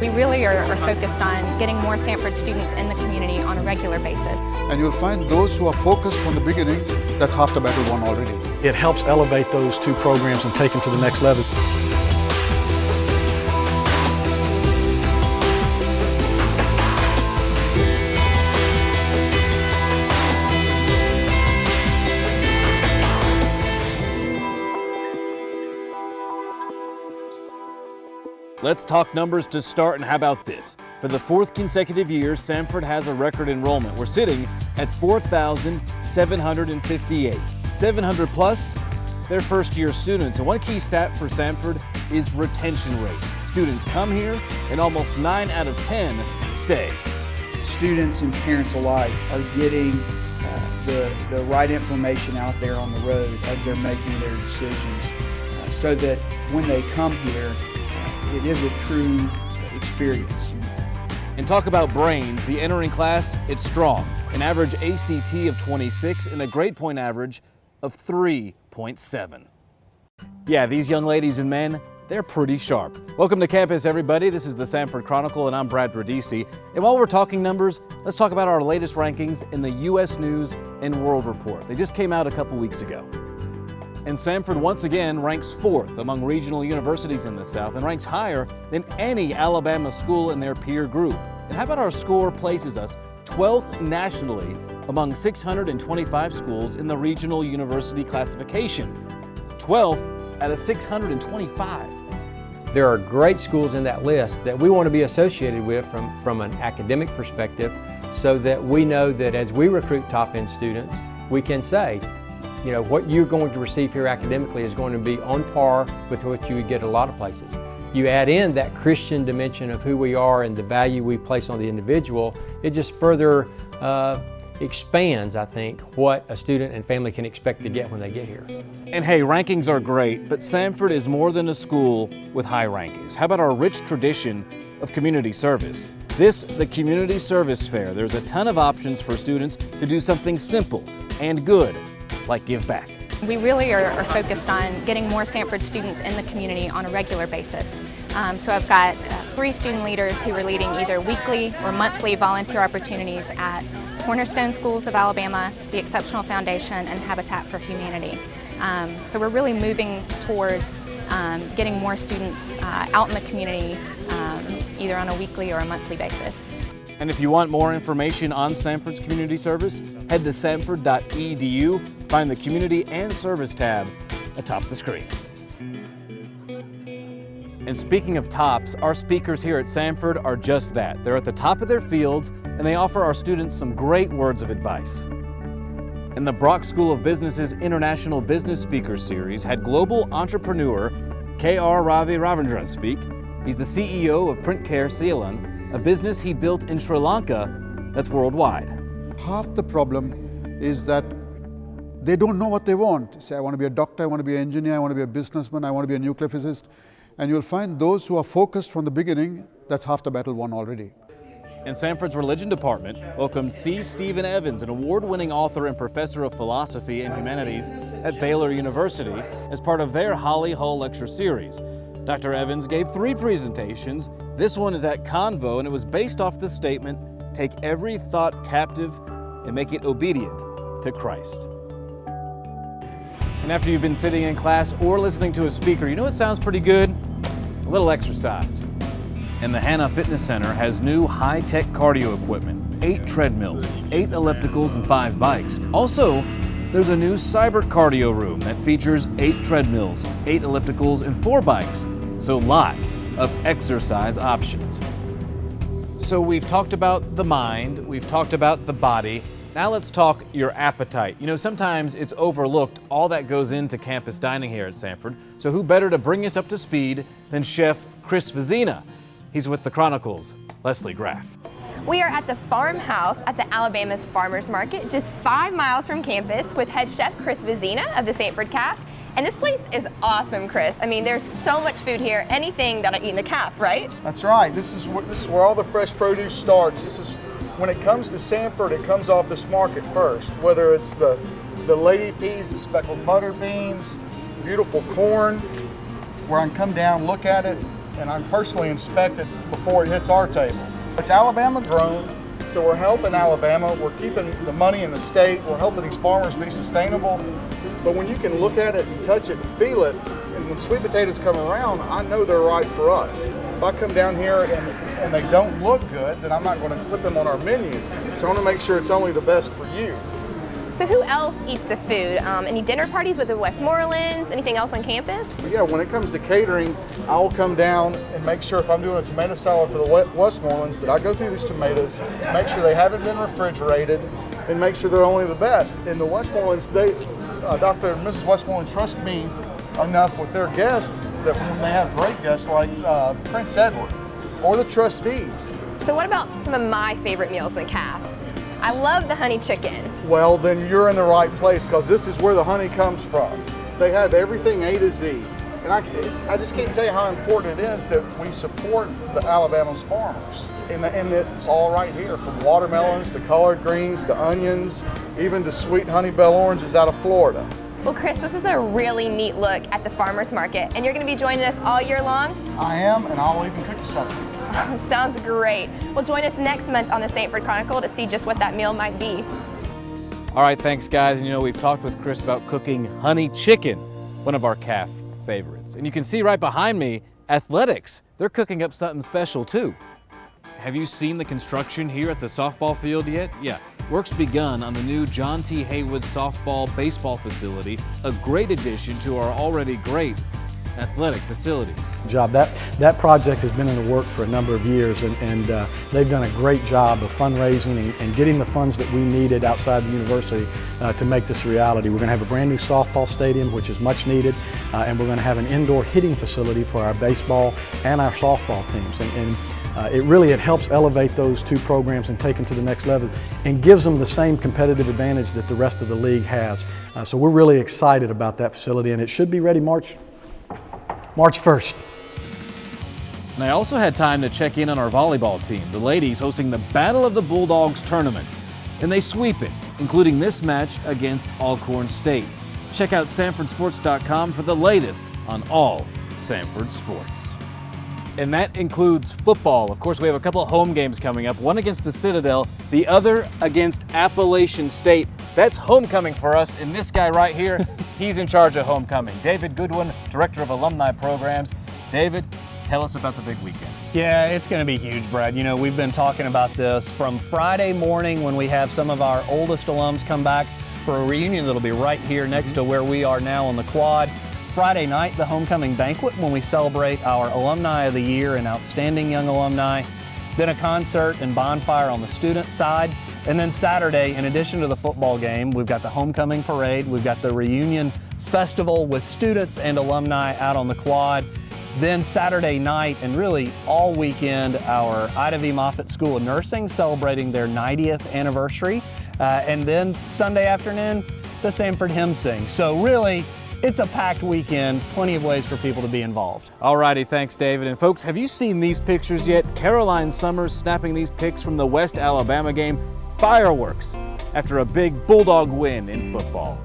We really are focused on getting more Samford students in the community on a regular basis. And you'll find those who are focused from the beginning, that's half the battle won already. It helps elevate those two programs and take them to the next level. Let's talk numbers to start, and how about this? For the fourth consecutive year, Samford has a record enrollment. We're sitting at 4,758. 700 plus, they're first-year students. And one key stat for Samford is retention rate. Students come here, and almost 9 out of 10 stay. Students and parents alike are getting the right information out there on the road as they're making their decisions, so that when they come here, it is a true experience. And talk about brains, the entering class, it's strong. An average ACT of 26 and a grade point average of 3.7. Yeah, these young ladies and men, they're pretty sharp. Welcome to campus, everybody. This is the Samford Chronicle, and I'm Brad Radisi. And while we're talking numbers, let's talk about our latest rankings in the U.S. News World Report. They just came out a couple weeks ago. And Samford once again ranks 4th among regional universities in the South and ranks higher than any Alabama school in their peer group. And how about our score places us 12th nationally among 625 schools in the regional university classification. 12th out of 625. There are great schools in that list that we want to be associated with from an academic perspective, so that we know that as we recruit top-end students, we can say, you know, what you're going to receive here academically is going to be on par with what you would get at a lot of places. You add in that Christian dimension of who we are and the value we place on the individual, it just further expands, I think, what a student and family can expect to get when they get here. And hey, rankings are great, but Samford is more than a school with high rankings. How about our rich tradition of community service? The Community Service Fair. There's a ton of options for students to do something simple and good, like give back. We really are focused on getting more Samford students in the community on a regular basis. So I've got 3 student leaders who are leading either weekly or monthly volunteer opportunities at Cornerstone Schools of Alabama, the Exceptional Foundation, and Habitat for Humanity. So we're really moving towards getting more students out in the community, either on a weekly or a monthly basis. And if you want more information on Samford's community service, head to samford.edu, find the Community and Service tab atop the screen. And speaking of tops, our speakers here at Samford are just that. They're at the top of their fields, and they offer our students some great words of advice. And the Brock School of Business's International Business Speakers Series had global entrepreneur K.R. Ravi Ravindra speak. He's the CEO of Print Care Ceylon, a business he built in Sri Lanka that's worldwide. Half the problem is that they don't know what they want. Say, I want to be a doctor, I want to be an engineer, I want to be a businessman, I want to be a nuclear physicist. And you'll find those who are focused from the beginning, that's half the battle won already. And Samford's Religion Department welcomed C. Stephen Evans, an award-winning author and professor of philosophy and humanities at Baylor University, as part of their Holly Hull Lecture Series. Dr. Evans gave 3 presentations. This one is at Convo, and it was based off the statement, "Take every thought captive and make it obedient to Christ." And after you've been sitting in class or listening to a speaker, you know what sounds pretty good? A little exercise. And the Hannah Fitness Center has new high-tech cardio equipment, 8 treadmills, 8 ellipticals, and 5 bikes. Also, there's a new cyber cardio room that features 8 treadmills, 8 ellipticals, and 4 bikes. So lots of exercise options. So we've talked about the mind, we've talked about the body. Now let's talk your appetite. You know, sometimes it's overlooked all that goes into campus dining here at Samford. So who better to bring us up to speed than Chef Chris Vizina? He's with the Chronicle's Leslie Graff. We are at the farmhouse at the Alabama's Farmers Market, just 5 miles from campus, with head chef Chris Vizina of the Samford Calf. And this place is awesome, Chris. I mean, there's so much food here, anything that I eat in the calf, right? That's right. This is where all the fresh produce starts. This is, when it comes to Samford, it comes off this market first, whether it's the lady peas, the speckled butter beans, beautiful corn, where I can come down, look at it, and I personally inspect it before it hits our table. It's Alabama grown, so we're helping Alabama. We're keeping the money in the state. We're helping these farmers be sustainable. But when you can look at it and touch it and feel it, and when sweet potatoes come around, I know they're right for us. If I come down here and they don't look good, then I'm not going to put them on our menu. So I want to make sure it's only the best for you. So who else eats the food? Any dinner parties with the Westmorelands? Anything else on campus? Yeah, when it comes to catering, I'll come down and make sure if I'm doing a tomato salad for the Westmorelands that I go through these tomatoes, make sure they haven't been refrigerated, and make sure they're only the best. And the Westmorelands, Dr. and Mrs. Westmoreland trust me enough with their guests that when they have great guests like Prince Edward or the trustees. So what about some of my favorite meals in the calf? I love the honey chicken. Well, then you're in the right place, because this is where the honey comes from. They have everything A to Z. And I just can't tell you how important it is that we support the Alabama's farmers. And it's all right here, from watermelons to collard greens to onions, even to sweet honey bell oranges out of Florida. Well, Chris, this is a really neat look at the farmers market, and you're going to be joining us all year long? I am, and I'll even cook you something. Sounds great. Well, join us next month on the Samford Chronicle to see just what that meal might be. All right, thanks guys. And you know, we've talked with Chris about cooking honey chicken, one of our calf favorites. And you can see right behind me, athletics. They're cooking up something special too. Have you seen the construction here at the softball field yet? Yeah, work's begun on the new John T. Haywood softball baseball facility, a great addition to our already great athletic facilities. That project has been in the works for a number of years, and they've done a great job of fundraising and getting the funds that we needed outside the university to make this a reality. We're going to have a brand new softball stadium, which is much needed, and we're going to have an indoor hitting facility for our baseball and our softball teams. It helps elevate those two programs and take them to the next level, and gives them the same competitive advantage that the rest of the league has. So we're really excited about that facility, and it should be ready March 1st. And I also had time to check in on our volleyball team, the ladies hosting the Battle of the Bulldogs tournament. And they sweep it, including this match against Alcorn State. Check out SamfordSports.com for the latest on all Samford sports. And that includes football. Of course, we have a couple of home games coming up, one against the Citadel, the other against Appalachian State. That's homecoming for us, and this guy right here, he's in charge of homecoming. David Goodwin, Director of Alumni Programs. David, tell us about the big weekend. Yeah, it's going to be huge, Brad. You know, we've been talking about this from Friday morning when we have some of our oldest alums come back for a reunion that'll be right here next to where we are now on the quad. Friday night, the homecoming banquet, when we celebrate our Alumni of the Year and Outstanding Young Alumni. Then a concert and bonfire on the student side. And then Saturday, in addition to the football game, we've got the homecoming parade, we've got the reunion festival with students and alumni out on the quad. Then Saturday night, and really all weekend, our Ida V. Moffitt School of Nursing celebrating their 90th anniversary. And then Sunday afternoon, the Samford Hymn Sing. So really, it's a packed weekend, plenty of ways for people to be involved. All righty, thanks David. And folks, have you seen these pictures yet? Caroline Summers snapping these pics from the West Alabama game. Fireworks after a big Bulldog win in football.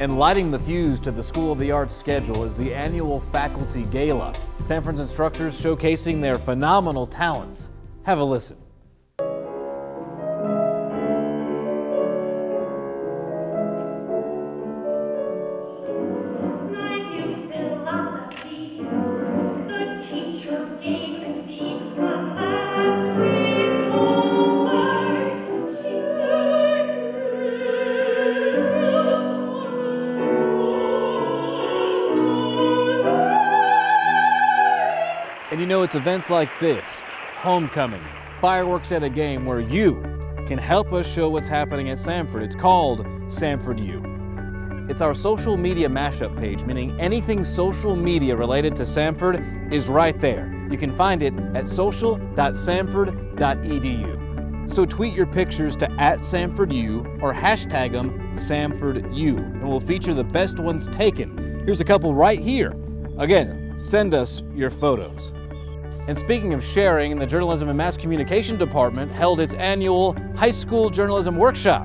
And lighting the fuse to the School of the Arts schedule is the annual Faculty Gala. Samford's instructors showcasing their phenomenal talents. Have a listen. And you know, it's events like this, homecoming, fireworks at a game, where you can help us show what's happening at Samford. It's called SamfordYou. It's our social media mashup page, meaning anything social media related to Samford is right there. You can find it at social.samford.edu. So tweet your pictures to @SamfordYou or hashtag them SamfordYou, and we'll feature the best ones taken. Here's a couple right here. Again, send us your photos. And speaking of sharing, the Journalism and Mass Communication Department held its annual high school journalism workshop.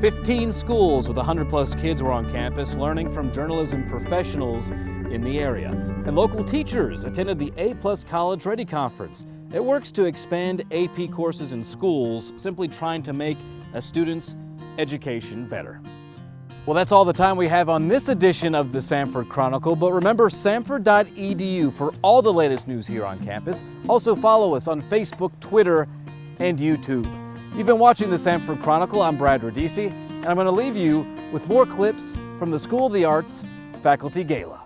15 schools with 100+ kids were on campus learning from journalism professionals in the area. And local teachers attended the A+ College Ready Conference. It works to expand AP courses in schools, simply trying to make a student's education better. Well, that's all the time we have on this edition of the Samford Chronicle, but remember Samford.edu for all the latest news here on campus. Also follow us on Facebook, Twitter, and YouTube. You've been watching the Samford Chronicle. I'm Brad Rodisi, and I'm going to leave you with more clips from the School of the Arts Faculty Gala.